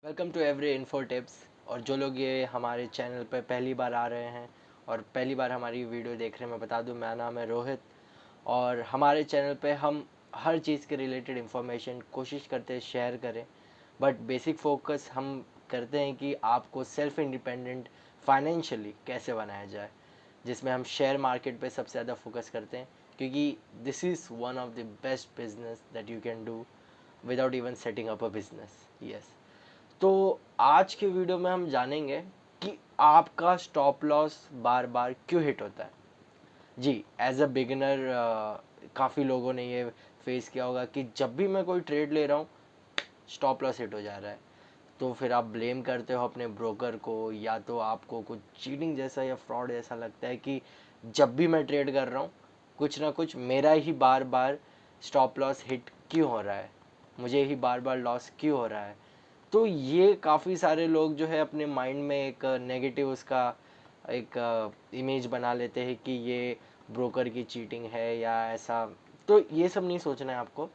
Welcome to every info tips. और जो लोग ये हमारे चैनल पर पहली बार आ रहे हैं और पहली बार हमारी वीडियो देख रहे हैं, मैं बता दूं मेरा नाम है रोहित। और हमारे चैनल पे हम हर चीज़ के रिलेटेड इन्फॉर्मेशन कोशिश करते हैं शेयर करें, बट बेसिक फोकस हम करते हैं कि आपको सेल्फ इंडिपेंडेंट फाइनेंशियली कैसे बनाया जाए, जिसमें हम शेयर मार्केट पे सबसे ज़्यादा फोकस करते हैं, क्योंकि this is one of the best business that you can do without even setting up a business. Yes. तो आज के वीडियो में हम जानेंगे कि आपका स्टॉप लॉस बार बार क्यों हिट होता है। जी, एज अ बिगिनर काफ़ी लोगों ने ये फेस किया होगा कि जब भी मैं कोई ट्रेड ले रहा हूँ स्टॉप लॉस हिट हो जा रहा है। तो फिर आप ब्लेम करते हो अपने ब्रोकर को, या तो आपको कुछ चीटिंग जैसा या फ्रॉड जैसा लगता है कि जब भी मैं ट्रेड कर रहा हूँ कुछ ना कुछ मेरा ही बार बार स्टॉप लॉस हिट क्यों हो रहा है, मुझे ही बार बार लॉस क्यों हो रहा है। तो ये काफ़ी सारे लोग जो है अपने माइंड में एक नेगेटिव उसका एक इमेज बना लेते हैं कि ये ब्रोकर की चीटिंग है या ऐसा। तो ये सब नहीं सोचना है आपको।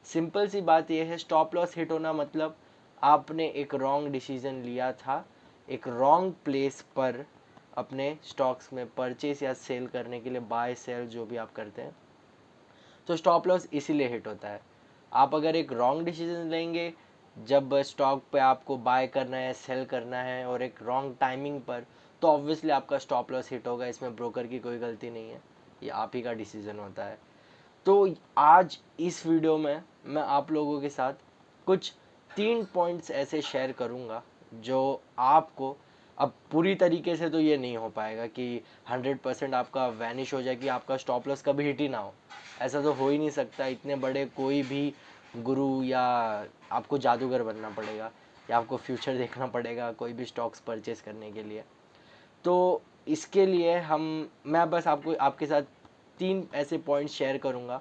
सिंपल सी बात ये है, स्टॉप लॉस हिट होना मतलब आपने एक रॉन्ग डिसीजन लिया था, एक रॉन्ग प्लेस पर अपने स्टॉक्स में परचेस या सेल करने के लिए, बाय सेल जो भी आप करते हैं, तो स्टॉप लॉस इसीलिए हिट होता है। आप अगर एक रॉन्ग डिसीजन लेंगे जब स्टॉक पे आपको बाय करना है सेल करना है और एक रॉन्ग टाइमिंग पर, तो ऑब्वियसली आपका स्टॉप लॉस हिट होगा। इसमें ब्रोकर की कोई गलती नहीं है, ये आप ही का डिसीजन होता है। तो आज इस वीडियो में मैं आप लोगों के साथ कुछ 3 पॉइंट्स ऐसे शेयर करूंगा जो आपको, अब पूरी तरीके से तो ये नहीं हो पाएगा कि 100% आपका वैनिश हो जाए, कि आपका स्टॉप लॉस कभी हिट ही ना हो। ऐसा तो हो ही नहीं सकता। इतने बड़े कोई भी गुरु या आपको जादूगर बनना पड़ेगा या आपको फ्यूचर देखना पड़ेगा कोई भी स्टॉक्स परचेस करने के लिए। तो इसके लिए मैं बस आपको आपके साथ 3 ऐसे पॉइंट्स शेयर करूंगा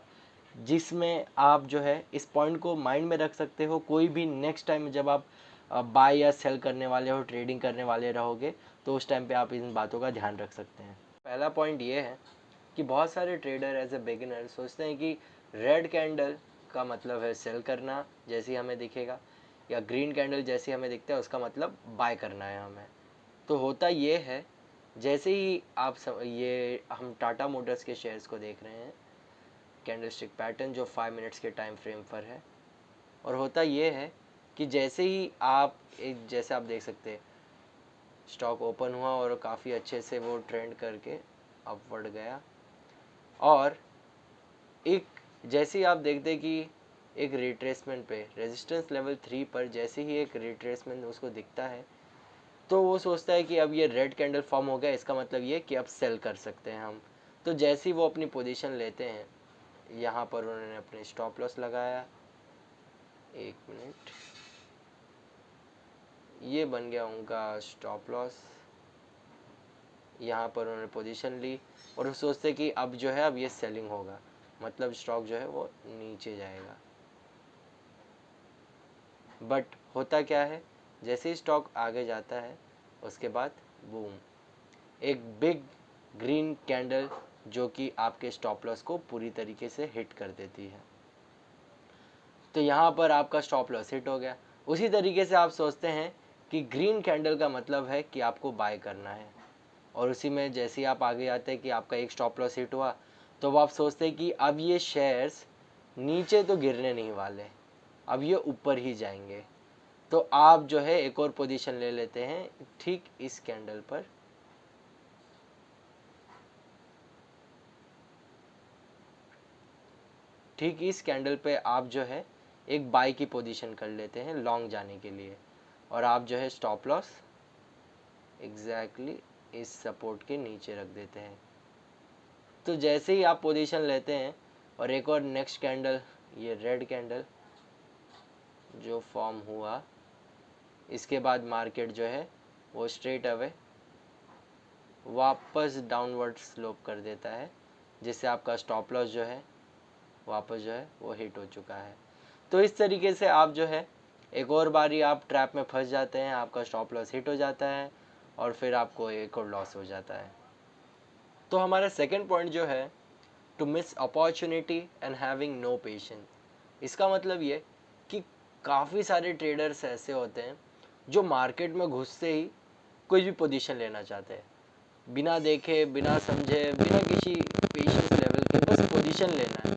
जिसमें आप जो है इस पॉइंट को माइंड में रख सकते हो। कोई भी नेक्स्ट टाइम जब आप बाय या सेल करने वाले हो, ट्रेडिंग करने वाले रहोगे, तो उस टाइम पे आप इन बातों का ध्यान रख सकते हैं। पहला पॉइंट ये है कि बहुत सारे ट्रेडर एज ए बिगिनर सोचते हैं कि रेड कैंडल का मतलब है सेल करना जैसे ही हमें दिखेगा, या ग्रीन कैंडल जैसे हमें दिखता है उसका मतलब बाय करना है हमें। तो होता ये है, जैसे ही ये हम टाटा मोटर्स के शेयर्स को देख रहे हैं, कैंडलस्टिक पैटर्न जो 5 मिनट्स के टाइम फ्रेम पर है, और होता ये है कि जैसे ही आप जैसे आप देख सकते हैं स्टॉक ओपन हुआ और काफ़ी अच्छे से वो ट्रेंड करके अपवर्ड गया, और एक जैसे ही आप देखते हैं कि एक रिट्रेसमेंट पे रेजिस्टेंस लेवल 3 पर जैसे ही एक रिट्रेसमेंट उसको दिखता है, तो वो सोचता है कि अब ये रेड कैंडल फॉर्म हो गया, इसका मतलब ये कि अब सेल कर सकते हैं हम। तो जैसे ही वो अपनी पोजीशन लेते हैं, यहाँ पर उन्होंने अपने स्टॉप लॉस लगाया, 1 मिनट, ये बन गया उनका स्टॉप लॉस। यहाँ पर उन्होंने पोजीशन ली और वो सोचते कि अब जो है अब ये सेलिंग होगा, मतलब स्टॉक जो है वो नीचे जाएगा। बट होता क्या है, जैसे ही स्टॉक आगे जाता है उसके बाद बूम, एक बिग ग्रीन कैंडल जो कि आपके स्टॉप लॉस को पूरी तरीके से हिट कर देती है। तो यहाँ पर आपका स्टॉप लॉस हिट हो गया। उसी तरीके से आप सोचते हैं कि ग्रीन कैंडल का मतलब है कि आपको बाय करना है, और उसी में जैसे ही आप आगे आते हैं कि आपका एक स्टॉप लॉस हिट हुआ, तो अब आप सोचते हैं कि अब ये शेयर्स नीचे तो गिरने नहीं वाले, अब ये ऊपर ही जाएंगे। तो आप जो है एक और पोजीशन ले लेते हैं ठीक इस कैंडल पर, ठीक इस कैंडल पे आप जो है एक बाय की पोजीशन कर लेते हैं लॉन्ग जाने के लिए, और आप जो है स्टॉप लॉस एग्जैक्टली इस सपोर्ट के नीचे रख देते हैं। तो जैसे ही आप पोजीशन लेते हैं और एक और नेक्स्ट कैंडल, ये रेड कैंडल जो फॉर्म हुआ, इसके बाद मार्केट जो है वो स्ट्रेट अवे वापस डाउनवर्ड स्लोप कर देता है, जिससे आपका स्टॉप लॉस जो है वापस जो है वो हिट हो चुका है। तो इस तरीके से आप जो है एक और बारी आप ट्रैप में फंस जाते हैं, आपका स्टॉप लॉस हिट हो जाता है और फिर आपको एक और लॉस हो जाता है। तो हमारा सेकंड पॉइंट जो है, to miss opportunity and having no patience. इसका मतलब ये कि काफ़ी सारे ट्रेडर्स ऐसे होते हैं जो मार्केट में घुसते ही कोई भी पोजीशन लेना चाहते हैं, बिना देखे, बिना समझे, बिना किसी पेशेंस लेवल के, बस पोजीशन लेना है,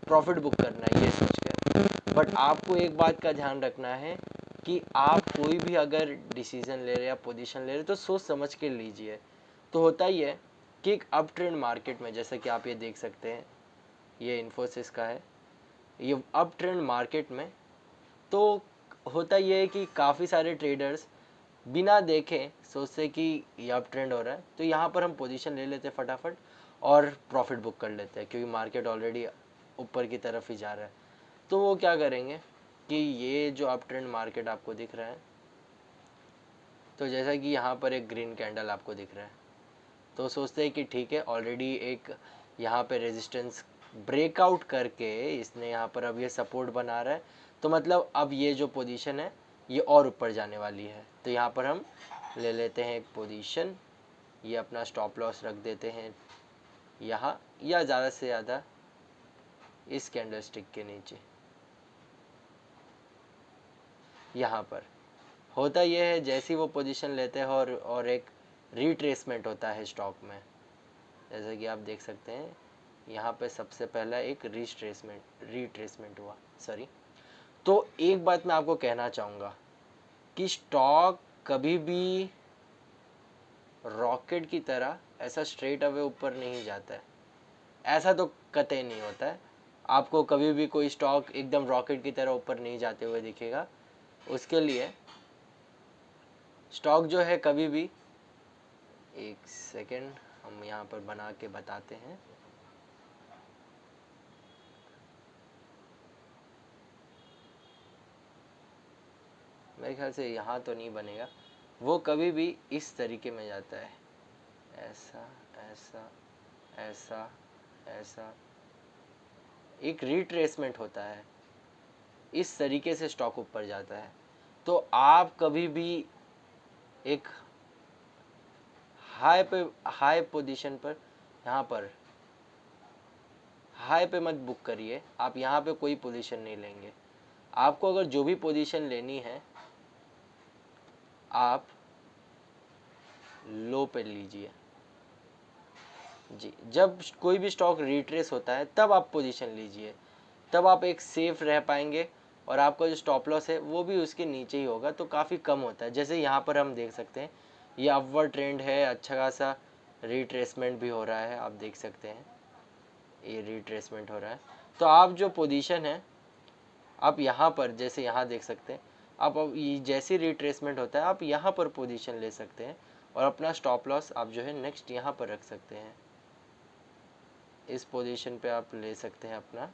प्रॉफिट बुक करना है ये सोच कर। बट आपको एक बात का ध्यान रखना है कि आप कोई भी अगर डिसीजन ले रहे या पोजीशन ले रहे तो सोच समझ के लीजिए। तो होता ही है कि एक अप ट्रेंड मार्केट में, जैसा कि आप ये देख सकते हैं, ये इन्फोसिस का है, ये अप ट्रेंड मार्केट में तो होता ये है कि काफ़ी सारे ट्रेडर्स बिना देखे सोचते कि ये अप ट्रेंड हो रहा है तो यहाँ पर हम पोजीशन ले लेते फटाफट और प्रॉफिट बुक कर लेते हैं, क्योंकि मार्केट ऑलरेडी ऊपर की तरफ ही जा रहा है। तो वो क्या करेंगे कि ये जो अप ट्रेंड मार्केट आपको दिख रहा है, तो जैसा कि यहाँ पर एक ग्रीन कैंडल आपको दिख रहा है, तो सोचते हैं कि ठीक है, ऑलरेडी एक यहाँ पे रेजिस्टेंस ब्रेकआउट करके इसने यहाँ पर अब ये सपोर्ट बना रहा है, तो मतलब अब ये जो पोजीशन है ये और ऊपर जाने वाली है। तो यहाँ पर हम ले लेते हैं एक पोजीशन, ये अपना स्टॉप लॉस रख देते हैं यहाँ, या ज़्यादा से ज़्यादा इस कैंडल स्टिक के नीचे। यहाँ पर होता ये है, जैसी वो पोजीशन लेते हैं और एक रिट्रेसमेंट होता है स्टॉक में, जैसा कि आप देख सकते हैं यहाँ पे सबसे पहला एक रिट्रेसमेंट हुआ, सॉरी। तो एक बात मैं आपको कहना चाहूँगा कि स्टॉक कभी भी रॉकेट की तरह ऐसा स्ट्रेट अवे ऊपर नहीं जाता है, ऐसा तो कतई नहीं होता है। आपको कभी भी कोई स्टॉक एकदम रॉकेट की तरह ऊपर नहीं जाते हुए दिखेगा। उसके लिए स्टॉक जो है कभी भी, एक सेकेंड हम यहाँ पर बना के बताते हैं, मेरे ख्याल से यहाँ तो नहीं बनेगा, वो कभी भी इस तरीके में जाता है, ऐसा ऐसा ऐसा ऐसा, एक रिट्रेसमेंट होता है, इस तरीके से स्टॉक ऊपर जाता है। तो आप कभी भी एक हाई पोजीशन पर, यहाँ पर हाई पे मत बुक करिए, आप यहाँ पे कोई पोजीशन नहीं लेंगे। आपको अगर जो भी पोजीशन लेनी है आप लो पे लीजिए जी। जब कोई भी स्टॉक रिट्रेस होता है तब आप पोजीशन लीजिए, तब आप एक सेफ रह पाएंगे और आपका जो स्टॉप लॉस है वो भी उसके नीचे ही होगा, तो काफ़ी कम होता है। जैसे यहाँ पर हम देख सकते हैं ये अपवर्ड ट्रेंड है, अच्छा खासा रिट्रेसमेंट भी हो रहा है, आप देख सकते हैं ये रिट्रेसमेंट हो रहा है। तो आप जो पोजीशन है आप यहाँ पर, जैसे यहाँ देख सकते हैं आप, अब ये जैसे रिट्रेसमेंट होता है आप यहाँ पर पोजीशन ले सकते हैं और अपना स्टॉप लॉस आप जो है नेक्स्ट यहाँ पर रख सकते हैं, इस पोजीशन पे आप ले सकते हैं अपना,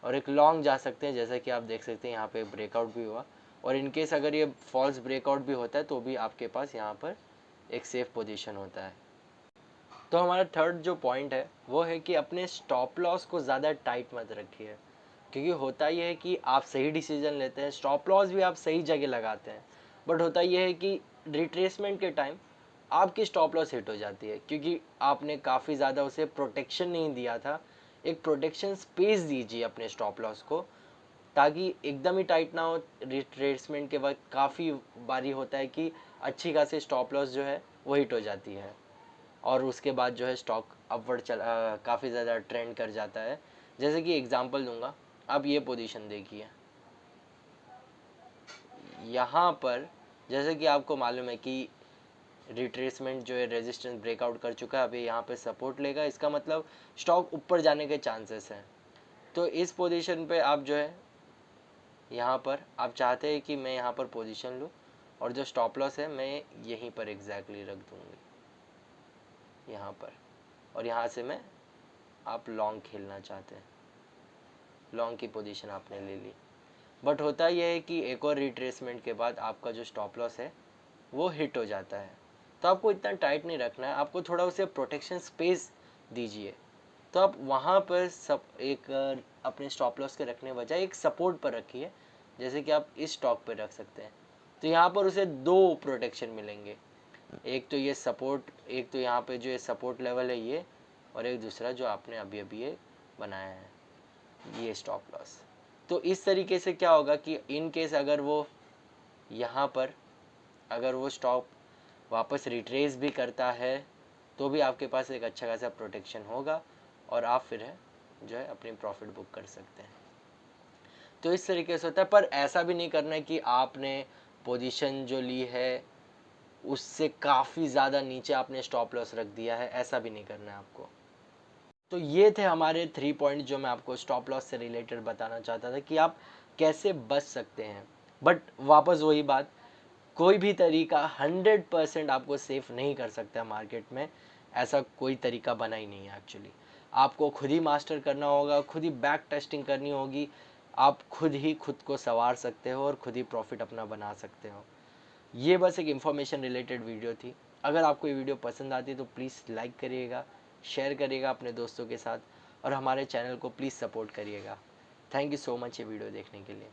और एक लॉन्ग जा सकते हैं। जैसा कि आप देख सकते हैं यहाँ पे ब्रेकआउट भी हुआ, और इनकेस अगर ये फॉल्स ब्रेकआउट भी होता है तो भी आपके पास यहाँ पर एक सेफ पोजीशन होता है। तो हमारा थर्ड जो पॉइंट है वो है कि अपने स्टॉप लॉस को ज़्यादा टाइट मत रखिए, क्योंकि होता ये है कि आप सही डिसीजन लेते हैं, स्टॉप लॉस भी आप सही जगह लगाते हैं, बट होता ये है कि रिट्रेसमेंट के टाइम आपकी स्टॉप लॉस हिट हो जाती है, क्योंकि आपने काफ़ी ज़्यादा उसे प्रोटेक्शन नहीं दिया था। एक प्रोटेक्शन स्पेस दीजिए अपने स्टॉप लॉस को, ताकि एकदम ही टाइट ना हो। रिट्रेसमेंट के वक्त काफ़ी बारी होता है कि अच्छी खासी स्टॉप लॉस जो है वो हिट हो जाती है और उसके बाद जो है स्टॉक अपवर्ड काफ़ी ज़्यादा ट्रेंड कर जाता है। जैसे कि एग्जांपल दूंगा, अब ये पोजीशन देखिए, यहाँ पर जैसे कि आपको मालूम है कि रिट्रेसमेंट जो है रेजिस्टेंस ब्रेकआउट कर चुका है, अभी यहाँ पे सपोर्ट लेगा, इसका मतलब स्टॉक ऊपर जाने के चांसेस हैं। तो इस पोजीशन पे आप जो है यहाँ पर आप चाहते हैं कि मैं यहाँ पर पोजीशन लूँ और जो स्टॉप लॉस है मैं यहीं पर एग्जैक्टली रख दूँगी यहाँ पर, और यहाँ से मैं, आप लॉन्ग खेलना चाहते हैं, लॉन्ग की पोजीशन आपने ले ली। बट होता यह है कि एक और रिट्रेसमेंट के बाद आपका जो स्टॉप लॉस है वो हिट हो जाता है, तो आपको इतना टाइट नहीं रखना है, आपको थोड़ा उसे प्रोटेक्शन स्पेस दीजिए। तो आप वहाँ पर सब एक अपने स्टॉप लॉस के रखने बजाय एक सपोर्ट पर रखिए, जैसे कि आप इस स्टॉक पर रख सकते हैं। तो यहाँ पर उसे दो प्रोटेक्शन मिलेंगे, एक तो ये सपोर्ट, एक तो यहाँ पे जो ये सपोर्ट लेवल है ये, और एक दूसरा जो आपने अभी अभी ये बनाया है ये स्टॉप लॉस। तो इस तरीके से क्या होगा कि इन केस अगर वो यहाँ पर अगर वो स्टॉक वापस रिट्रेस भी करता है तो भी आपके पास एक अच्छा खासा प्रोटेक्शन होगा और आप फिर है जो है अपनी प्रॉफिट बुक कर सकते हैं। तो इस तरीके से होता है, पर ऐसा भी नहीं करना है कि आपने पोजीशन जो ली है उससे काफ़ी ज़्यादा नीचे आपने स्टॉप लॉस रख दिया है, ऐसा भी नहीं करना है आपको। तो ये थे हमारे 3 पॉइंट जो मैं आपको स्टॉप लॉस से रिलेटेड बताना चाहता था कि आप कैसे बच सकते हैं। बट वापस वही बात, कोई भी तरीका 100% आपको सेफ नहीं कर सकता मार्केट में, ऐसा कोई तरीका बना ही नहीं है एक्चुअली। आपको खुद ही मास्टर करना होगा, खुद ही बैक टेस्टिंग करनी होगी, आप खुद ही खुद को संवार सकते हो और खुद ही प्रॉफिट अपना बना सकते हो। ये बस एक इन्फॉर्मेशन रिलेटेड वीडियो थी। अगर आपको ये वीडियो पसंद आती है तो प्लीज़ लाइक करिएगा, शेयर करिएगा अपने दोस्तों के साथ और हमारे चैनल को प्लीज़ सपोर्ट करिएगा। थैंक यू सो मच ये वीडियो देखने के लिए।